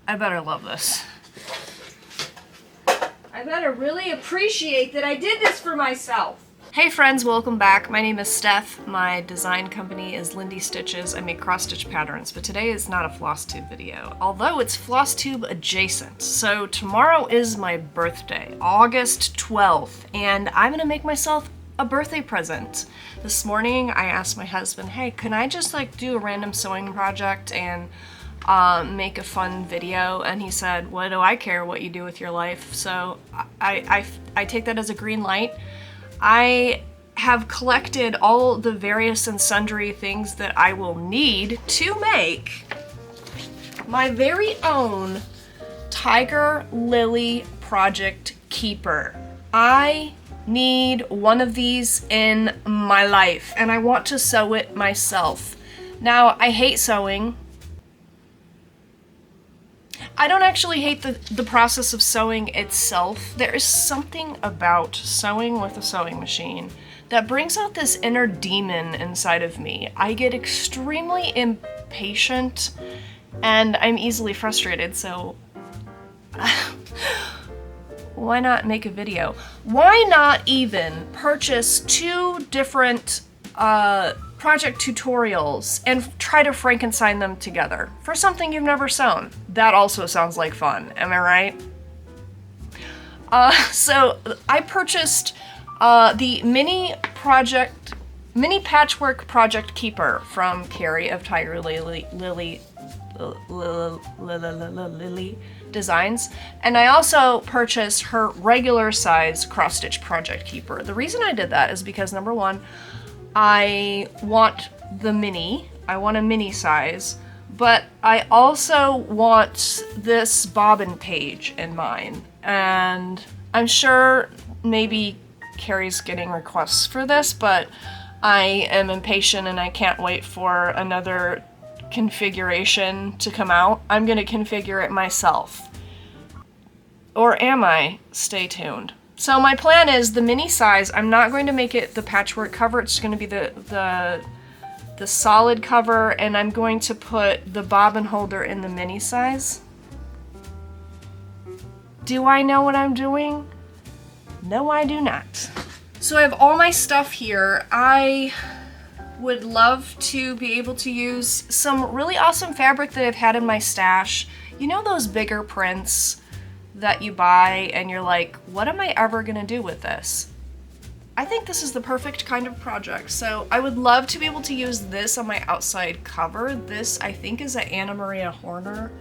I better love this. I better really appreciate that I did this for myself. Hey friends, welcome back. My name is Steph. My design company is Lindy Stitches. I make cross stitch patterns, but today is not a floss tube video, although it's floss tube adjacent. So tomorrow is my birthday, August 12th, and I'm gonna make myself a birthday present. This morning I asked my husband, hey, can I just like do a random sewing project and make a fun video? And he said, what do I care what you do with your life? So I take that as a green light. I have collected all the various and sundry things that I will need to make my very own Tiger Lily Project Keeper. I need one of these in my life, and I want to sew it myself. Now, I hate sewing. I don't actually hate the process of sewing itself. There is something about sewing with a sewing machine that brings out this inner demon inside of me. I get extremely impatient and I'm easily frustrated, so why not make a video? Why not even purchase 2 different project tutorials and try to Frankenstein them together for something you've never sewn? That also sounds like fun, am I right? So I purchased the mini patchwork project keeper from Carrie of Tiger Lily Designs, and I also purchased her regular size cross stitch project keeper. The reason I did that is because, number one, I want the mini. I want a mini size, but I also want this bobbin page in mine. And I'm sure maybe Carrie's getting requests for this, but I am impatient and I can't wait for another configuration to come out. I'm gonna configure it myself. Or am I? Stay tuned. So my plan is the mini size. I'm not going to make it the patchwork cover. It's going to be the solid cover, and I'm going to put the bobbin holder in the mini size. Do I know what I'm doing? No, I do not. So I have all my stuff here. I would love to be able to use some really awesome fabric that I've had in my stash. You know those bigger prints that you buy and you're like, what am I ever gonna do with this? I think this is the perfect kind of project. So I would love to be able to use this on my outside cover. This, I think, is an Anna Maria Horner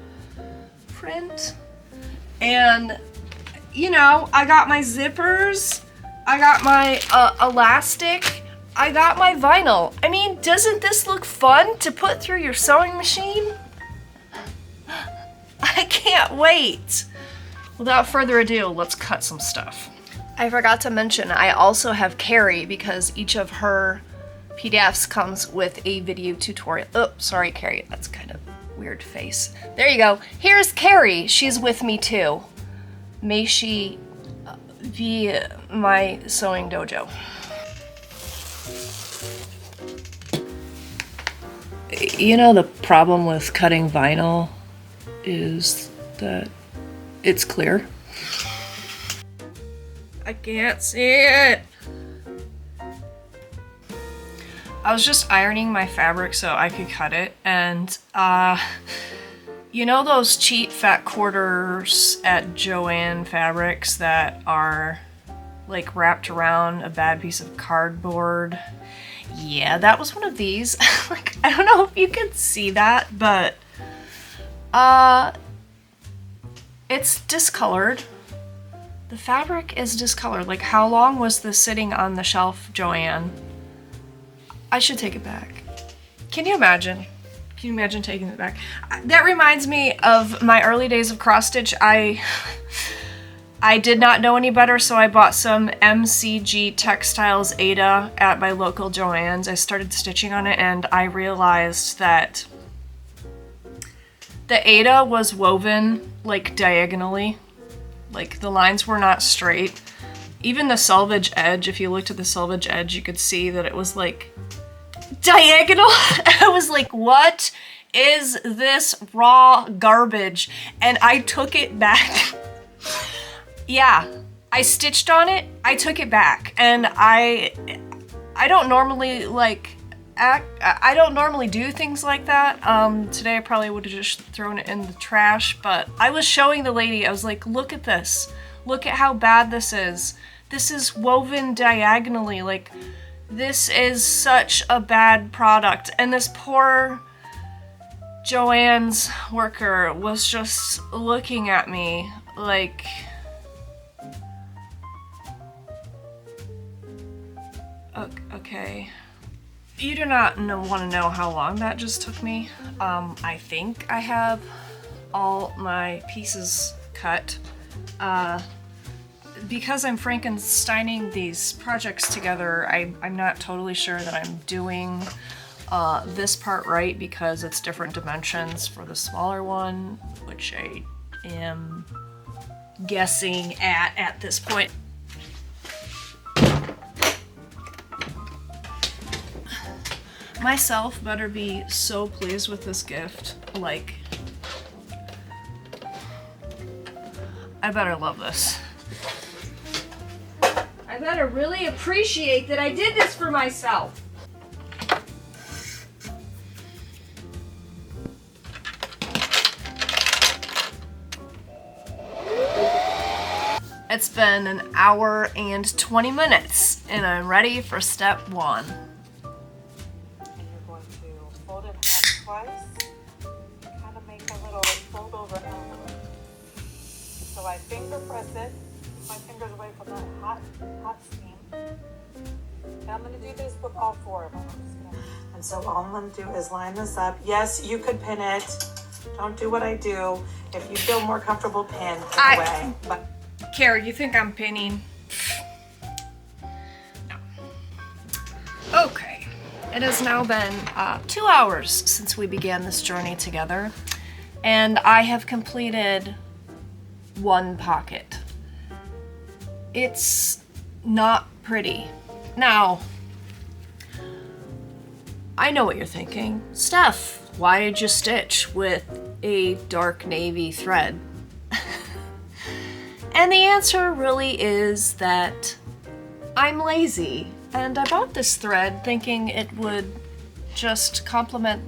print. And, you know, I got my zippers, I got my elastic, I got my vinyl. I mean, doesn't this look fun to put through your sewing machine? I can't wait. Without further ado, let's cut some stuff. I forgot to mention, I also have Carrie because each of her PDFs comes with a video tutorial. Oh, sorry, Carrie, that's kind of weird face. There you go. Here's Carrie. She's with me too. May she be my sewing dojo. You know, the problem with cutting vinyl is that it's clear. I can't see it. I was just ironing my fabric so I could cut it, and you know those cheap fat quarters at Joann Fabrics that are like wrapped around a bad piece of cardboard? Yeah, that was one of these. Like, I don't know if you can see that, but it's discolored. The fabric is discolored. Like, how long was this sitting on the shelf, Joann? I should take it back. Can you imagine? Can you imagine taking it back? That reminds me of my early days of cross stitch. I did not know any better, so I bought some MCG Textiles Ada at my local Joann's. I started stitching on it, and I realized that the Ada was woven like diagonally. Like, the lines were not straight. Even the selvage edge, if you looked at the selvage edge, you could see that it was like diagonal. I was like, what is this raw garbage? And I took it back. Yeah, I stitched on it, I took it back, and I don't normally I don't normally do things like that. Today I probably would have just thrown it in the trash, but I was showing the lady, I was like, look at this. Look at how bad this is. This is woven diagonally, like, this is such a bad product. And this poor Joann's worker was just looking at me like, okay. You do not want to know how long that just took me. I think I have all my pieces cut. Because I'm Frankensteining these projects together, I'm not totally sure that I'm doing this part right because it's different dimensions for the smaller one, which I am guessing at this point. Myself better be so pleased with this gift. Like, I better love this. I better really appreciate that I did this for myself. It's been an hour and 20 minutes, and I'm ready for step one. Fold in half twice, kind of make a little fold over elbow. So I finger press it, keep my fingers away from that hot steam. And I'm going to do this with all four of them. And so all I'm going to do is line this up. Yes, you could pin it. Don't do what I do. If you feel more comfortable, pin away. But Carrie, you think I'm pinning? No. Okay. It has now been 2 hours since we began this journey together, and I have completed one pocket. It's not pretty. Now, I know what you're thinking. Steph, why did you stitch with a dark navy thread? And the answer really is that I'm lazy. And I bought this thread thinking it would just complement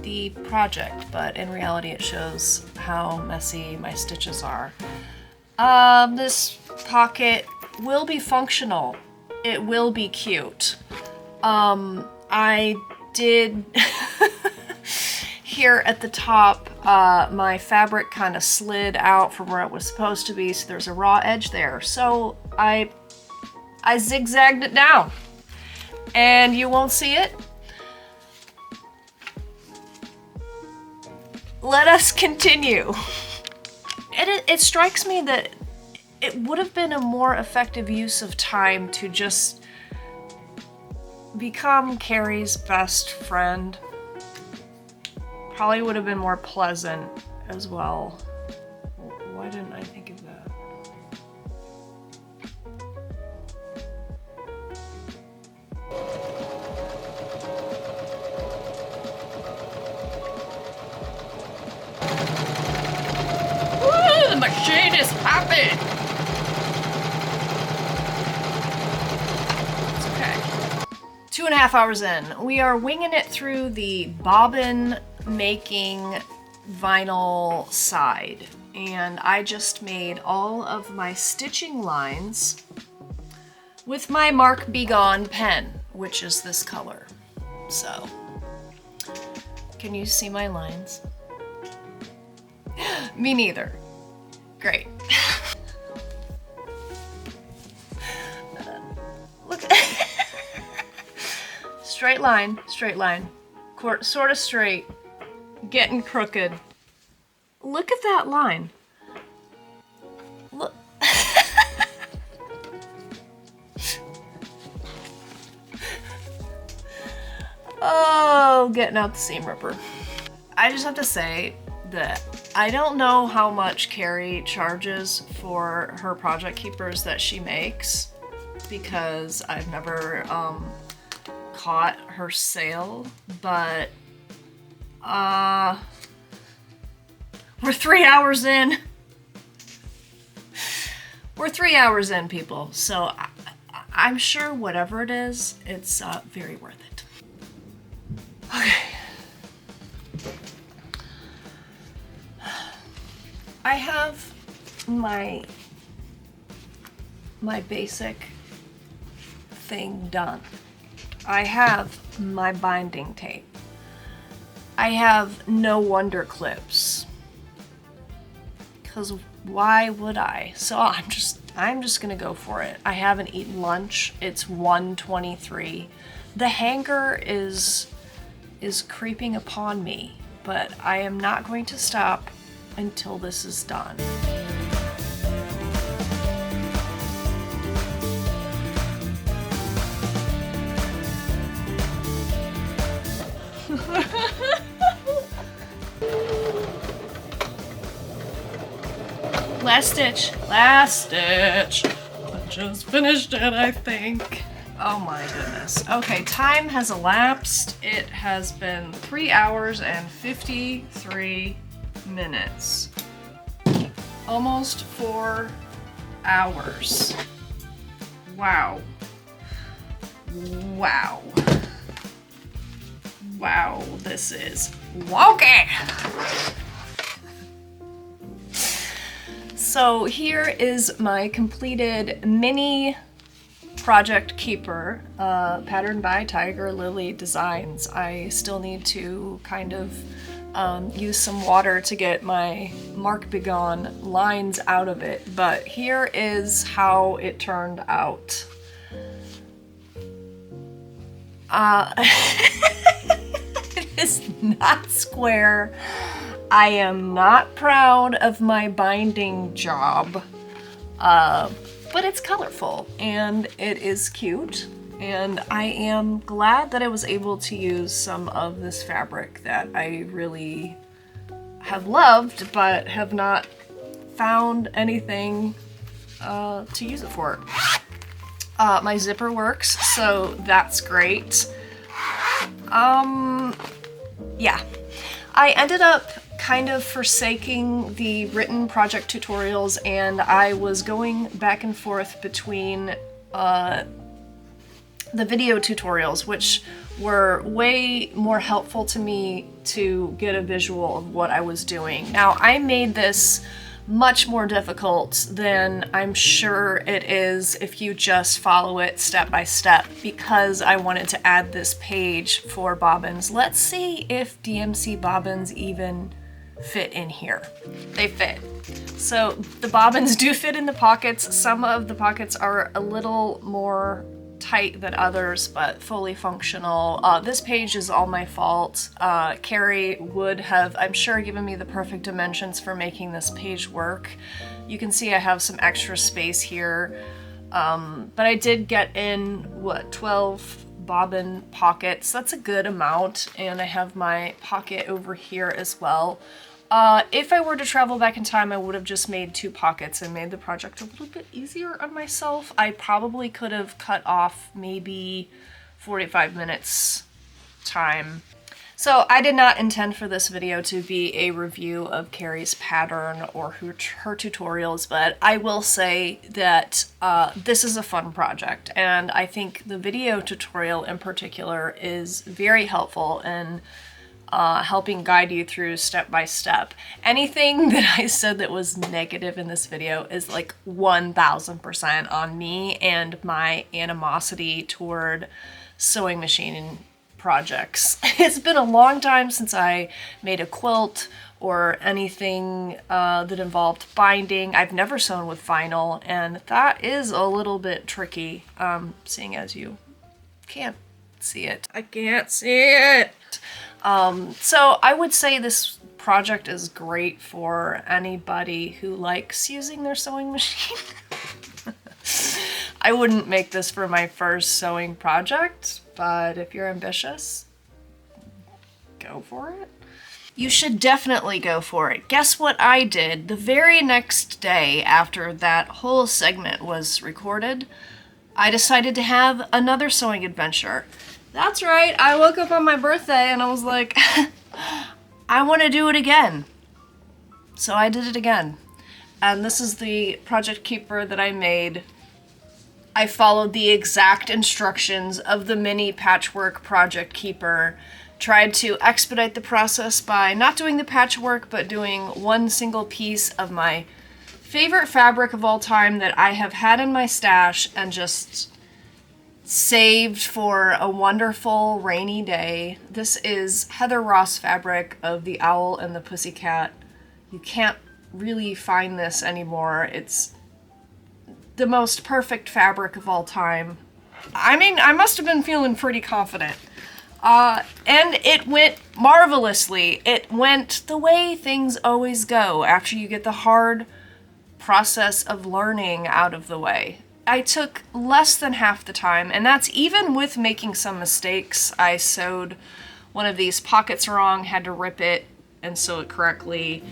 the project, but in reality it shows how messy my stitches are. This pocket will be functional. It will be cute. I did here at the top, my fabric kind of slid out from where it was supposed to be, so there's a raw edge there. So I zigzagged it down. And you won't see it. Let us continue. It strikes me that it would have been a more effective use of time to just become Carrie's best friend. Probably would have been more pleasant as well. Why didn't I think of that? The machine is happy! It's okay. 2.5 hours in. We are winging it through the bobbin making vinyl side. And I just made all of my stitching lines with my Mark Be Gone pen, which is this color. So, can you see my lines? Me neither. Great. Look. Straight line, sort of straight, getting crooked. Look at that line. Look. Oh, getting out the seam ripper. I just have to say that I don't know how much Carrie charges for her project keepers that she makes, because I've never caught her sale, but We're 3 hours in. We're 3 hours in, people. So I'm sure whatever it is, it's very worth it. Okay. I have my basic thing done. I have my binding tape. I have no wonder clips. 'Cause why would I? So I'm just gonna go for it. I haven't eaten lunch. It's 1:23. The hanger is creeping upon me, but I am not going to stop until this is done. Last stitch. Last stitch. I just finished it, I think. Oh my goodness. Okay, time has elapsed. It has been 3 hours and 53 minutes. Almost 4 hours. Wow. Wow. Wow, this is wonky. So here is my completed mini project keeper, patterned by Tiger Lily Designs. I still need to kind of use some water to get my Mark Begone lines out of it, but here is how it turned out. It is not square. I am not proud of my binding job, but it's colorful and it is cute, and I am glad that I was able to use some of this fabric that I really have loved but have not found anything to use it for. My zipper works, so that's great. Yeah. I ended up kind of forsaking the written project tutorials, and I was going back and forth between the video tutorials, which were way more helpful to me to get a visual of what I was doing. Now, I made this much more difficult than I'm sure it is if you just follow it step by step, because I wanted to add this page for bobbins. Let's see if DMC bobbins even fit in here. They fit. So the bobbins do fit in the pockets. Some of the pockets are a little more tight than others, but fully functional. This page is all my fault. Carrie would have, I'm sure, given me the perfect dimensions for making this page work. You can see I have some extra space here, but I did get in, 12 bobbin pockets. That's a good amount, and I have my pocket over here as well. If I were to travel back in time, I would have just made 2 pockets and made the project a little bit easier on myself. I probably could have cut off maybe 45 minutes time. So I did not intend for this video to be a review of Carrie's pattern or her tutorials, but I will say that this is a fun project, and I think the video tutorial in particular is very helpful in helping guide you through step by step. Anything that I said that was negative in this video is like 1000% on me and my animosity toward sewing machine projects. It's been a long time since I made a quilt or anything that involved binding. I've never sewn with vinyl, and that is a little bit tricky, seeing as you can't see it. I can't see it. So I would say this project is great for anybody who likes using their sewing machine. I wouldn't make this for my first sewing project, but if you're ambitious, go for it. You should definitely go for it. Guess what I did the very next day after that whole segment was recorded? I decided to have another sewing adventure. That's right, I woke up on my birthday and I was like, I want to do it again. So I did it again. And this is the project keeper that I made. I followed the exact instructions of the mini patchwork project keeper. Tried to expedite the process by not doing the patchwork, but doing one single piece of my favorite fabric of all time that I have had in my stash and just saved for a wonderful rainy day. This is Heather Ross fabric of the Owl and the Pussycat. You can't really find this anymore. It's the most perfect fabric of all time. I mean, I must have been feeling pretty confident. And it went marvelously. It went the way things always go after you get the hard process of learning out of the way. I took less than half the time, and that's even with making some mistakes. I sewed one of these pockets wrong, had to rip it and sew it correctly.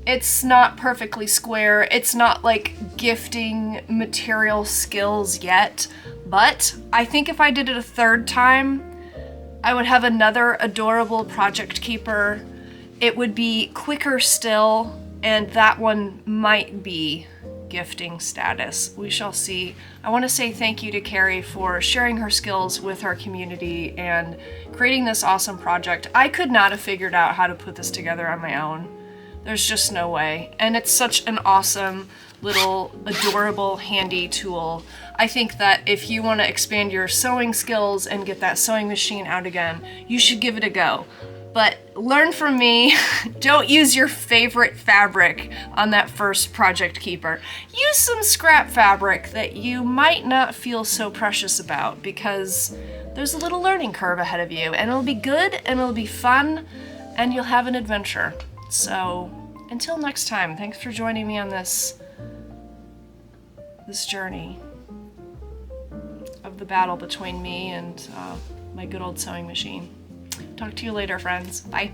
It's not perfectly square. It's not like gifting material skills yet, but I think if I did it a third time, I would have another adorable project keeper. It would be quicker still, and that one might be gifting status. We shall see. I want to say thank you to Carrie for sharing her skills with our community and creating this awesome project. I could not have figured out how to put this together on my own. There's just no way. And it's such an awesome, little, adorable, handy tool. I think that if you want to expand your sewing skills and get that sewing machine out again, you should give it a go. But learn from me, don't use your favorite fabric on that first project keeper. Use some scrap fabric that you might not feel so precious about, because there's a little learning curve ahead of you, and it'll be good, and it'll be fun, and you'll have an adventure. So, until next time, thanks for joining me on this journey of the battle between me and my good old sewing machine. Talk to you later, friends. Bye.